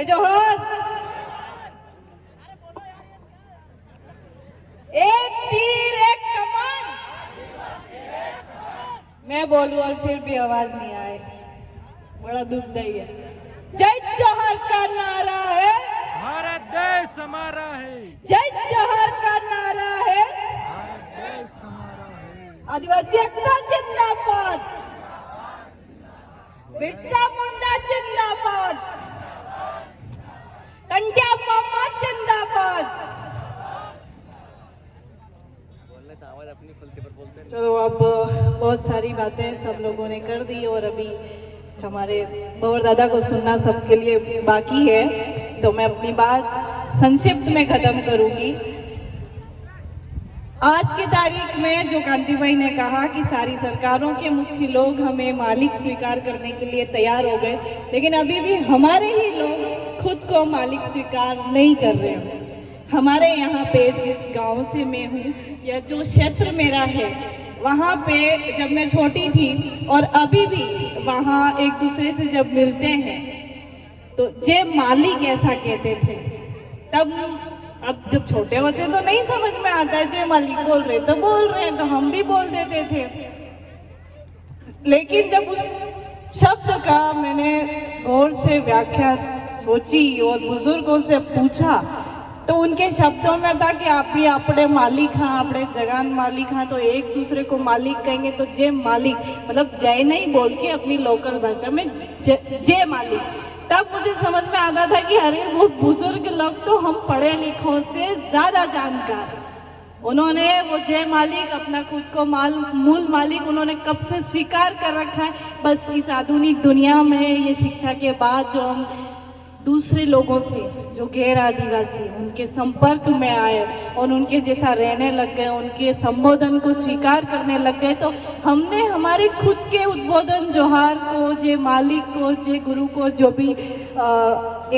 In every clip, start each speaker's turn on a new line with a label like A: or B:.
A: जय जोहर। एक तीर एक कमान। मैं बोलूं और फिर भी आवाज नहीं आए, बड़ा दुखदाई है। जय जोहर का नारा है,
B: भारत देश हमारा है।
A: जय जोहर का नारा है,
B: भारत देश हमारा है।
A: आदिवासी एकता जिंदाबाद, बिरसा मुंडा जिंदाबाद, टंट्या मामा जिंदाबाद।
C: आवाज अपनी खुलती पर बोलते हैं।
A: चलो, अब बहुत सारी बातें सब लोगों ने कर दी और अभी हमारे बवर दादा को सुनना सबके लिए बाकी है, तो मैं अपनी बात संक्षिप्त में खत्म करूंगी। आज की तारीख में जो कांति भाई ने कहा कि सारी सरकारों के मुख्य लोग हमें मालिक स्वीकार करने के लिए तैयार हो गए, लेकिन अभी भी हमारे ही लोग खुद को मालिक स्वीकार नहीं कर रहे हैं। हमारे यहाँ पे जिस गांव से मैं हूँ या जो क्षेत्र मेरा है, वहाँ पे जब मैं छोटी थी और अभी भी वहाँ एक दूसरे से जब मिलते हैं तो जे मालिक ऐसा कहते थे। तब अब जब छोटे होते तो नहीं समझ में आता है, जे मालिक बोल रहे तो बोल रहे हैं, तो हम भी बोल देते थे। लेकिन जब उस शब्द का मैंने गौर से व्याख्या सोची और बुजुर्गों से पूछा तो उनके शब्दों में था कि आप भी अपने मालिक हाँ, अपने जगान मालिक हाँ, तो एक दूसरे को मालिक कहेंगे तो जय मालिक, मतलब जय नहीं बोल के अपनी लोकल भाषा में जय मालिक। तब मुझे समझ में आता था कि अरे वो बुजुर्ग लोग तो हम पढ़े लिखों से ज्यादा जानकार, उन्होंने वो जय मालिक अपना खुद को मूल मालिक उन्होंने कब से स्वीकार कर रखा है। बस इस आधुनिक दुनिया में ये शिक्षा के बाद जो हम दूसरे लोगों से जो गैर आदिवासी उनके संपर्क में आए और उनके जैसा रहने लग गए, उनके संबोधन को स्वीकार करने लग गए, तो हमने हमारे खुद के उद्बोधन जोहार को, जे मालिक को, जे गुरु को, जो भी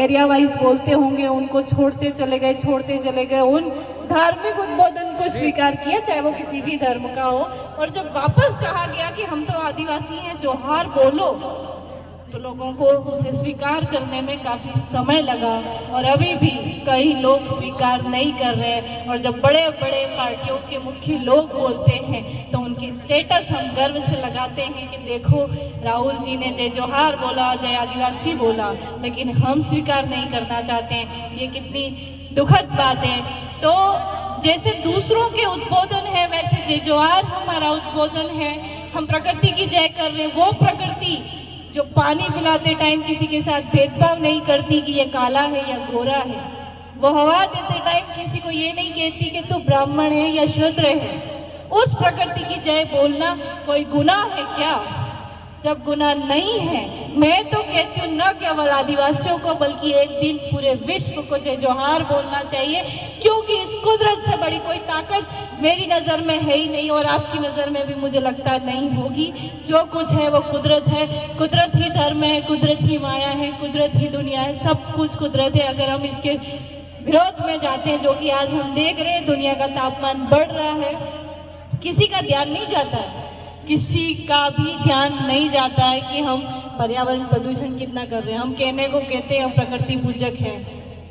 A: एरिया वाइज बोलते होंगे उनको छोड़ते चले गए। उन धार्मिक उद्बोधन को स्वीकार किया, चाहे वो किसी भी धर्म का हो। और जब वापस कहा गया कि हम तो आदिवासी हैं, जोहार बोलो, तो लोगों को उसे स्वीकार करने में काफी समय लगा और अभी भी कई लोग स्वीकार नहीं कर रहे। और जब बड़े बड़े पार्टियों के मुख्य लोग बोलते हैं तो उनकी स्टेटस हम गर्व से लगाते हैं कि देखो राहुल जी ने जय जोहार बोला, जय आदिवासी बोला, लेकिन हम स्वीकार नहीं करना चाहते हैं। ये कितनी दुखद बात है। तो जैसे दूसरों के उद्बोधन है वैसे जय जोहार हमारा उद्बोधन है। हम प्रकृति की जय कर रहे हैं, वो प्रकृति जो पानी पिलाते टाइम किसी के साथ भेदभाव नहीं करती कि ये काला है या गोरा है, वो हवा देते टाइम किसी को ये नहीं कहती कि तू ब्राह्मण है या शूद्र है, उस प्रकृति की जय बोलना कोई गुनाह है क्या? जब गुनाह नहीं है, मैं तो कहती हूँ न केवल आदिवासियों को बल्कि एक दिन पूरे विश्व को जय जोहार बोलना चाहिए, क्योंकि इस कुदरत से बड़ी कोई ताकत मेरी नज़र में है ही नहीं और आपकी नज़र में भी मुझे लगता नहीं होगी। जो कुछ है वो कुदरत है, कुदरत ही धर्म है, कुदरत ही माया है, कुदरत ही दुनिया है, सब कुछ कुदरत है। अगर हम इसके विरोध में जाते हैं, जो कि आज हम देख रहे हैं, दुनिया का तापमान बढ़ रहा है, किसी का ध्यान नहीं जाता है, किसी का भी ध्यान नहीं जाता है कि हम पर्यावरण प्रदूषण कितना कर रहे हैं। हम कहने को कहते हैं हम प्रकृति पूजक हैं,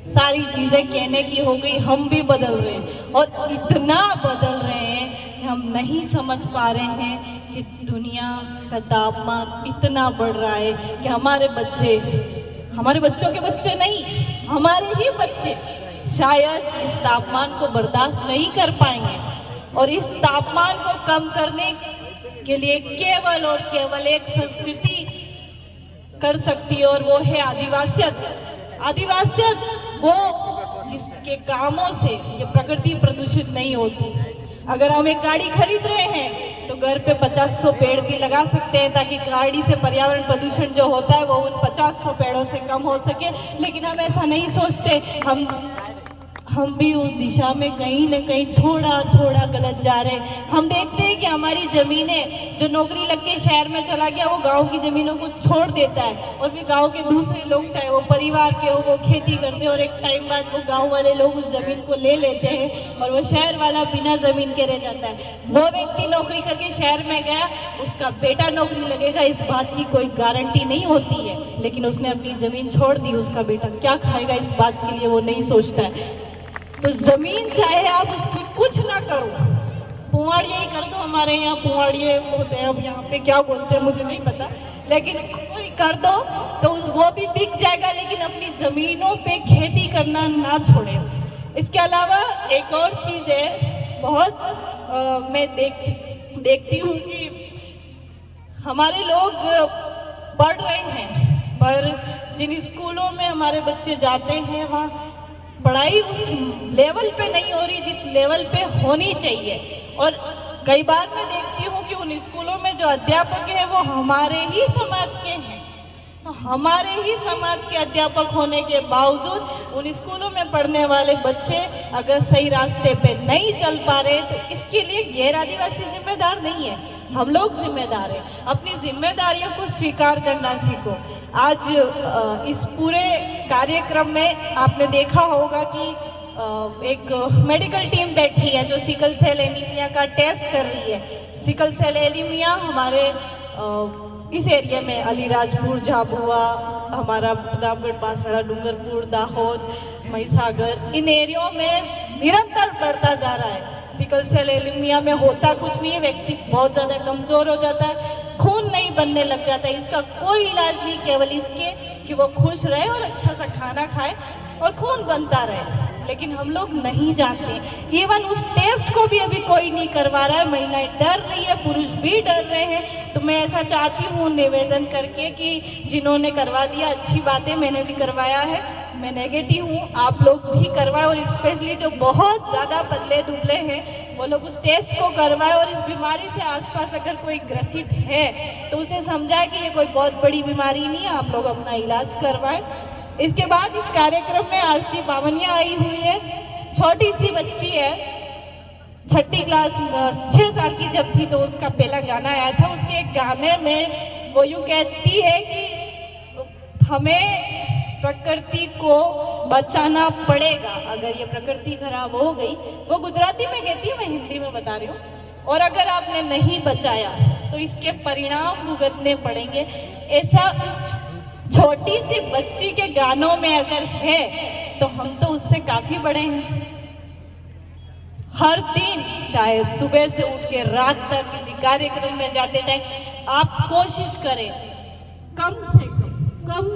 A: सारी चीजें कहने की हो गई, हम भी बदल रहे हैं और इतना बदल रहे हैं कि हम नहीं समझ पा रहे हैं कि दुनिया का तापमान इतना बढ़ रहा है कि हमारे बच्चे, हमारे बच्चों के बच्चे नहीं, हमारे ही बच्चे शायद इस तापमान को बर्दाश्त नहीं कर पाएंगे। और इस तापमान को कम करने के लिए केवल और केवल एक संस्कृति कर सकती है और वो है आदिवासियत। आदिवासियत वो जिसके कामों से ये प्रकृति प्रदूषित नहीं होती। अगर हम एक गाड़ी खरीद रहे हैं तो घर पे 50-100 पेड़ भी लगा सकते हैं ताकि गाड़ी से पर्यावरण प्रदूषण जो होता है वो उन 50-100 पेड़ों से कम हो सके, लेकिन हम ऐसा नहीं सोचते। हम भी उस दिशा में कहीं न कहीं थोड़ा थोड़ा गलत जा रहे हैं। हम देखते हैं कि हमारी ज़मीनें, जो नौकरी लग के शहर में चला गया वो गांव की ज़मीनों को छोड़ देता है और फिर गांव के दूसरे लोग, चाहे वो परिवार के हो, वो खेती करते हैं और एक टाइम बाद वो गांव वाले लोग उस ज़मीन को ले लेते हैं और वो शहर वाला बिना ज़मीन के रह जाता है। वो व्यक्ति नौकरी करके शहर में गया, उसका बेटा नौकरी लगेगा इस बात की कोई गारंटी नहीं होती है, लेकिन उसने अपनी ज़मीन छोड़ दी, उसका बेटा क्या खाएगा इस बात के लिए वो नहीं सोचता है। तो जमीन चाहे आप उस पर कुछ ना करो, पुआड़िया ही कर दो, हमारे यहाँ पुआड़िए होते हैं, अब यहाँ पे क्या बोलते हैं मुझे नहीं पता, लेकिन कोई कर दो तो वो भी बिक जाएगा, लेकिन अपनी जमीनों पे खेती करना ना छोड़े। इसके अलावा एक और चीज़ है, बहुत मैं देखती हूँ कि हमारे लोग पढ़ रहे हैं, पर जिन स्कूलों में हमारे बच्चे जाते हैं वहाँ पढ़ाई उस लेवल पे नहीं हो रही जिस लेवल पे होनी चाहिए। और कई बार मैं देखती हूँ कि उन स्कूलों में जो अध्यापक हैं वो हमारे ही समाज के हैं। हमारे ही समाज के अध्यापक होने के बावजूद उन स्कूलों में पढ़ने वाले बच्चे अगर सही रास्ते पे नहीं चल पा रहे तो इसके लिए गैर आदिवासी जिम्मेदार नहीं है, हम लोग जिम्मेदार हैं। अपनी जिम्मेदारियों को स्वीकार करना सीखो। आज इस पूरे कार्यक्रम में आपने देखा होगा कि एक मेडिकल टीम बैठी है जो सिकल सेल एनीमिया का टेस्ट कर रही है। सिकल सेल एनीमिया हमारे इस एरिया में अलीराजपुर, झाबुआ, हमारा प्रतापगढ़, बांसवाड़ा, डूंगरपुर, दाहोद, महिसागर, इन एरियो में निरंतर बढ़ता जा रहा है। सिकल सेल एनीमिया में होता कुछ नहीं है, व्यक्ति बहुत ज़्यादा कमज़ोर हो जाता है, खून नहीं बनने लग जाता है। इसका कोई इलाज नहीं, केवल इसके कि वो खुश रहे और अच्छा सा खाना खाए और खून बनता रहे, लेकिन हम लोग नहीं जानते। इवन उस टेस्ट को भी अभी कोई नहीं करवा रहा है। महिलाएं डर रही है, पुरुष भी डर रहे हैं। तो मैं ऐसा चाहती हूँ निवेदन करके कि जिन्होंने करवा दिया अच्छी बात है, मैंने भी करवाया है, मैं नेगेटिव हूँ, आप लोग भी करवाएं और स्पेशली जो बहुत ज़्यादा पतले दुबले हैं वो लोग उस टेस्ट को करवाएं और इस बीमारी से आसपास अगर कोई ग्रसित है तो उसे समझाएं कि ये कोई बहुत बड़ी बीमारी नहीं है, आप लोग अपना इलाज करवाएं। इसके बाद इस कार्यक्रम में आरची बावनिया आई हुई है, छोटी सी बच्ची है, 6ठी क्लास, 6 साल की जब थी तो उसका पहला गाना आया था। उसके एक गाने में वो यूँ कहती है कि हमें प्रकृति को बचाना पड़ेगा, अगर ये प्रकृति खराब हो गई, वो गुजराती में कहती है, मैं हिंदी में बता रही हूँ, और अगर आपने नहीं बचाया तो इसके परिणाम भुगतने पड़ेंगे। ऐसा उस छोटी सी बच्ची के गानों में अगर है तो हम तो उससे काफी बड़े हैं। हर दिन चाहे सुबह से उठ के रात तक किसी कार्यक्रम में जाते टाइम आप कोशिश करें कम से कम